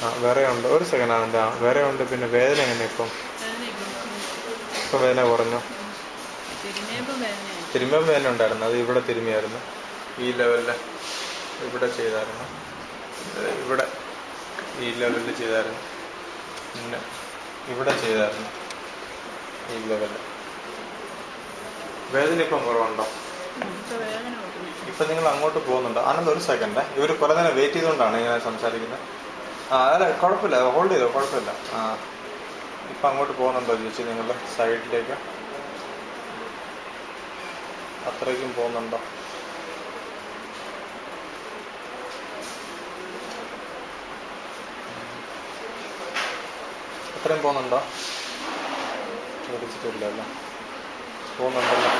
ആ വേറെ ഉണ്ട്. ഒരു സെക്കൻഡ് ആണെന്താ വേറെ ഉണ്ട്. പിന്നെ വേദന എങ്ങനെ ഇപ്പം? ഇപ്പം വേദന കുറഞ്ഞു. തിരുമ്മിയപ്പോൾ വേദന ഉണ്ടായിരുന്നു. അത് ഇവിടെ തിരുമ്മിയായിരുന്നു. ഈ ലെവലിൽ ഇവിടെ ചെയ്തായിരുന്നു. ഇവിടെ ഈ ലെവലിൽ ചെയ്തായിരുന്നു. പിന്നെ ഇവിടെ ചെയ്തായിരുന്നു. ഈ ലെവലിൽ. വേദന ഇപ്പം കുറവുണ്ടോ? ഇപ്പം നിങ്ങൾ അങ്ങോട്ട് പോകുന്നുണ്ടോ? ആനന്ദ് ഒരു സെക്കൻഡ്. ഇവർ കുറേ നേരം വെയിറ്റ് ചെയ്തുകൊണ്ടാണ് ഇങ്ങനെ സംസാരിക്കുന്നത്. അല്ല കുഴപ്പമില്ല, ഹോൾഡ് ചെയ്തോ, കുഴപ്പമില്ല. ഇപ്പം അങ്ങോട്ട് പോകുന്നുണ്ടോ ചേച്ചി നിങ്ങൾ സൈഡിലേക്ക്? അത്രയ്ക്കും പോകുന്നുണ്ടോ? അത്രയും പോകുന്നുണ്ടോ? വിളിച്ചിട്ടില്ല അല്ലേ? പോകുന്നുണ്ടല്ലോ.